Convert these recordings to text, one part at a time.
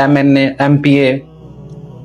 MNA MPA,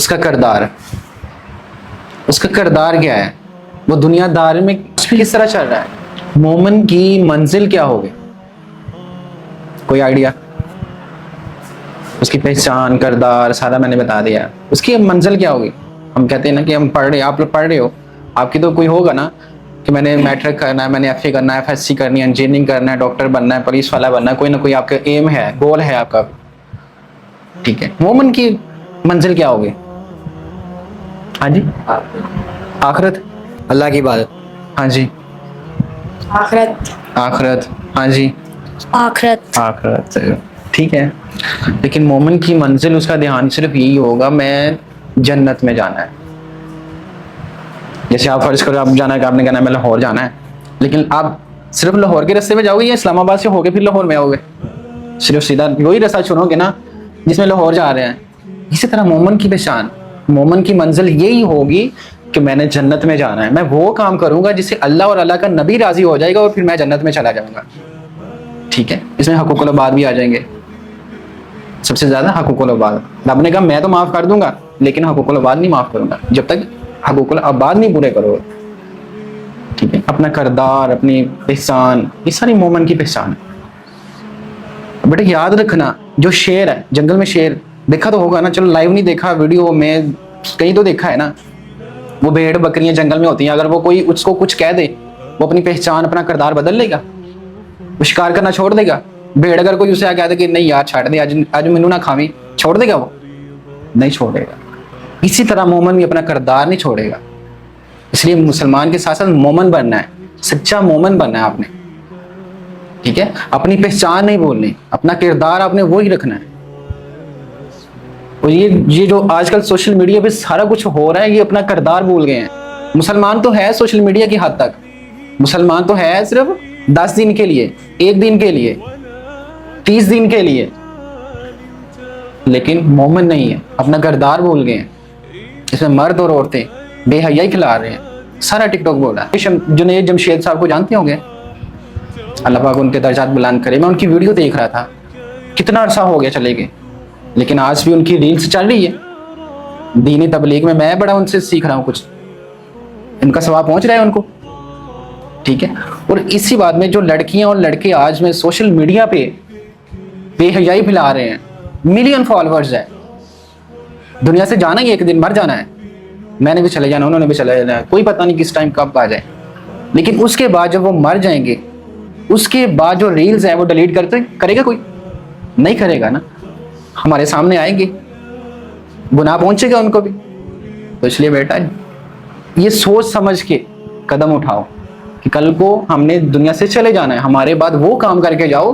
اس کا کردار کیا ہے, وہ دنیا دار میں کس طرح چل رہا ہے. مومن کی منزل کیا ہوگی, کوئی آئیڈیا؟ اس کی پہچان, کردار سارا میں نے بتا دیا. اس کی منزل کیا ہوگی؟ ہم کہتے ہیں نا کہ ہم پڑھ رہے ہیں, آپ لوگ پڑھ رہے ہو, آپ کی تو کوئی ہوگا نا کہ میں نے میٹرک کرنا ہے, میں نے ایف اے کرنا ہے, ایف ایس سی کرنی ہے, انجینئرنگ کرنا ہے, ڈاکٹر بننا ہے, پولیس والا بننا ہے, کوئی نہ کوئی آپ کا ایم ہے, گول ہے آپ کا. ٹھیک ہے, مومن کی منزل کیا ہوگی؟ ہاں جی, آخرت, اللہ کی عبادت. ہاں جی, آخرت. ہاں جی, آخرت. ٹھیک ہے, لیکن مومن کی منزل, اس کا دھیان صرف یہی ہوگا میں جنت میں جانا ہے. جیسے آپ فرض کرو آپ جانا ہے کہ آپ نے کہنا ہے میں لاہور جانا ہے, لیکن آپ صرف لاہور کے راستے میں جاؤ گے یا اسلام آباد سے ہو کے پھر لاہور میں آؤ گے؟ صرف سیدھا وہی راستہ چنو گے نا جس میں لاہور جا رہے ہیں. اسی طرح مومن کی پہچان, مومن کی منزل یہی ہوگی کہ میں نے جنت میں جانا ہے, میں وہ کام کروں گا جس سے اللہ اور اللہ کا نبی راضی ہو جائے گا اور پھر میں جنت میں چلا جاؤں گا. ٹھیک ہے, اس میں حقوق العباد بھی آ جائیں گے. سب سے زیادہ حقوق العباد, رب نے کہا میں تو معاف کر دوں گا لیکن حقوق العباد نہیں معاف کروں گا جب تک حقوق العباد نہیں پورے کرو. ٹھیک ہے, اپنا کردار, اپنی پہچان, یہ ساری مومن کی پہچان ہے. بیٹا یاد رکھنا, جو شیر ہے جنگل میں, شیر دیکھا تو ہوگا نا, چلو لائیو نہیں دیکھا, ویڈیو میں کہیں تو دیکھا ہے نا. وہ بھیڑ بکریاں جنگل میں ہوتی ہیں, اگر وہ کوئی اس کو کچھ کہہ دے وہ اپنی پہچان, اپنا کردار بدل لے گا, وہ شکار کرنا چھوڑ دے گا. بھیڑ اگر کوئی اسے کہہ دے کہ نہیں یار چھاڑ دے, آج مینو نہ کھاویں, چھوڑ دے گا؟ وہ نہیں چھوڑے گا. اسی طرح مومن بھی اپنا کردار نہیں چھوڑے گا. اس لیے مسلمان کے ساتھ ساتھ مومن بننا ہے, سچا مومن بننا ہے آپ نے. ٹھیک ہے, اپنی پہچان نہیں بولنی, اپنا کردار آپ نے وہی رکھنا ہے. اور یہ جو آج کل سوشل میڈیا پہ سارا کچھ ہو رہا ہے, یہ اپنا کردار بھول گئے ہیں. مسلمان تو ہے سوشل میڈیا کی حد تک, مسلمان تو ہے صرف 10 دن کے لیے, 1 دن کے لیے, 30 دن کے لیے, لیکن مومن نہیں ہے, اپنا کردار بھول گئے ہیں. اس میں مرد اور عورتیں بے حیائی کھلا رہے ہیں, سارا ٹک ٹاک بول رہا ہے. جنید جمشید صاحب کو جانتے ہوں گے, اللہ پاک ان کے درجات بلند کرے. میں ان کی ویڈیو دیکھ رہا تھا, کتنا عرصہ ہو گیا چلے گئے, لیکن آج بھی ان کی ریلز چل رہی ہے دینی تبلیغ میں بڑا ان سے سیکھ رہا ہوں کچھ, ان کا ثواب پہنچ رہا ہے ان کو. ٹھیک ہے, اور اسی بات میں جو لڑکیاں اور لڑکے آج میں سوشل میڈیا پہ بے حیائی پھیلا رہے ہیں, ملین فالوورز ہیں, دنیا سے جانا ہی ایک دن, مر جانا ہے. میں نے بھی چلے جانا, انہوں نے بھی چلے جانا, کوئی پتہ نہیں کس ٹائم کب آ جائے. لیکن اس کے بعد جب وہ مر جائیں گے, اس کے بعد جو ریلز ہیں وہ ڈیلیٹ کرے گا کوئی؟ نہیں کرے گا نا. ہمارے سامنے آئیں گے, گناہ پہنچے گا ان کو بھی. تو اس لیے بیٹا یہ سوچ سمجھ کے قدم اٹھاؤ کہ کل کو ہم نے دنیا سے چلے جانا ہے, ہمارے بعد وہ کام کر کے جاؤ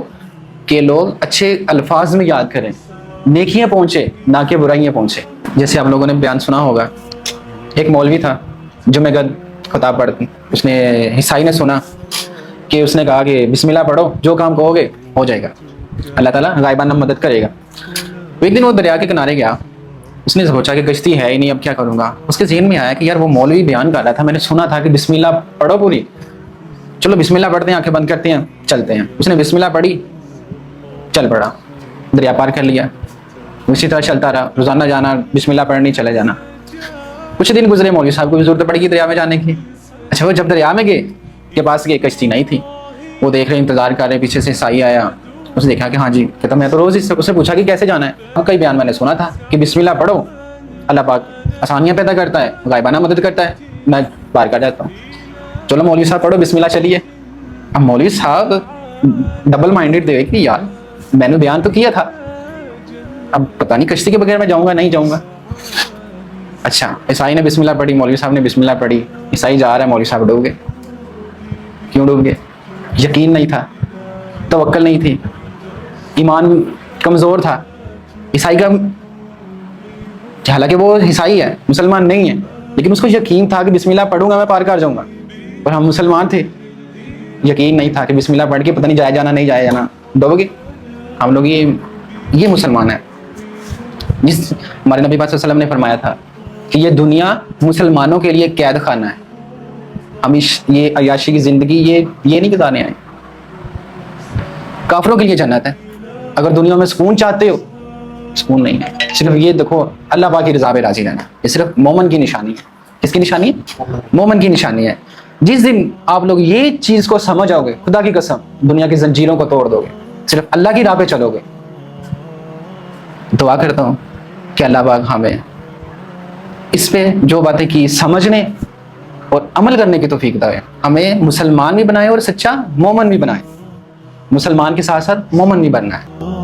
کہ لوگ اچھے الفاظ میں یاد کریں, نیکیاں پہنچے نہ کہ برائیاں پہنچے. جیسے آپ لوگوں نے بیان سنا ہوگا, ایک مولوی تھا جمعہ گد خطاب پڑھتی, اس نے عیسائی نے سنا کہ اس نے کہا کہ بسم اللہ پڑھو, جو کام کہو گے ہو جائے گا, اللہ تعالیٰ غائبانہ مدد کرے گا. ایک دن وہ دریا کے کنارے گیا, اس نے سوچا کہ کشتی ہے ہی نہیں, اب کیا کروں گا. اس کے ذہن میں آیا کہ یار وہ مولوی بیان کر رہا تھا, میں نے سنا تھا کہ بسم اللہ پڑھو پوری, چلو بسم اللہ پڑھتے ہیں, آنکھیں بند کرتے ہیں, چلتے ہیں. اس نے بسم اللہ پڑھی, چل پڑا, دریا پار کر لیا. اسی طرح چلتا رہا, روزانہ جانا, بسم اللہ پڑھنی, چلے جانا. کچھ دن گزرے, مولوی صاحب کو بھی ضرورت پڑ گئی دریا میں جانے کی. اچھا وہ جب دریا میں گئے, کے پاس گئے, کشتی نہیں تھی. وہ دیکھ رہے, انتظار کر رہے, پیچھے سے عیسائی آیا, اس نے دیکھا کہ ہاں جی, کہتا میں تو روز اس سے پوچھا کہ کیسے جانا ہے. کئی بیان میں نے سنا تھا کہ بسم اللہ پڑھو, اللہ پاک آسانیاں پیدا کرتا ہے, غائبانہ مدد کرتا ہے, میں پار کر جاتا ہوں. چلو مولوی صاحب پڑھو بسم اللہ, چلیے. اب مولوی صاحب ڈبل مائنڈیڈ تھے کہ یار میں نے بیان تو کیا تھا, اب پتہ نہیں کشتی کے بغیر میں جاؤں گا نہیں جاؤں گا. اچھا عیسائی نے بسم اللہ پڑھی, مولوی صاحب نے بسم اللہ پڑھی, عیسائی جا رہا ہے, مولوی صاحب ڈوب گئے. کیوں ڈوب گئے؟ یقین نہیں تھا, توکل نہیں تھی, ایمان کمزور تھا. عیسائی کا, حالانکہ وہ عیسائی ہے, مسلمان نہیں ہے, لیکن اس کو یقین تھا کہ بسم اللہ پڑھوں گا میں پار کر جاؤں گا. اور ہم مسلمان تھے, یقین نہیں تھا کہ بسم اللہ پڑھ کے پتہ نہیں جایا جانا نہیں جایا جانا, ڈوب گئے. ہم لوگ یہ مسلمان ہیں. جس ہمارے نبی پاک صلی اللہ علیہ وسلم نے فرمایا تھا کہ یہ دنیا مسلمانوں کے لیے قید خانہ ہے, ہم یہ عیاشی کی زندگی یہ نہیں گزارنے آئے. کافروں کے لیے جنت ہے. اگر دنیا میں سکون چاہتے ہو سکون نہیں ہے. صرف یہ دیکھو اللہ پاک کی رضا پہ راضی رہنا, یہ صرف مومن کی نشانی ہے. کس کی نشانی ہے؟ مومن کی نشانی ہے. جس دن آپ لوگ یہ چیز کو سمجھ آؤ گے, خدا کی قسم دنیا کی زنجیروں کو توڑ دو گے, صرف اللہ کی راہ پہ چلو گے. دعا کرتا ہوں کہ اللہ پاک ہمیں اس پہ جو باتیں کی سمجھنے اور عمل کرنے کی توفیق دے. ہمیں مسلمان بھی بنائے اور سچا مومن بھی بنائے. مسلمان کے ساتھ ساتھ مومن بھی بننا ہے.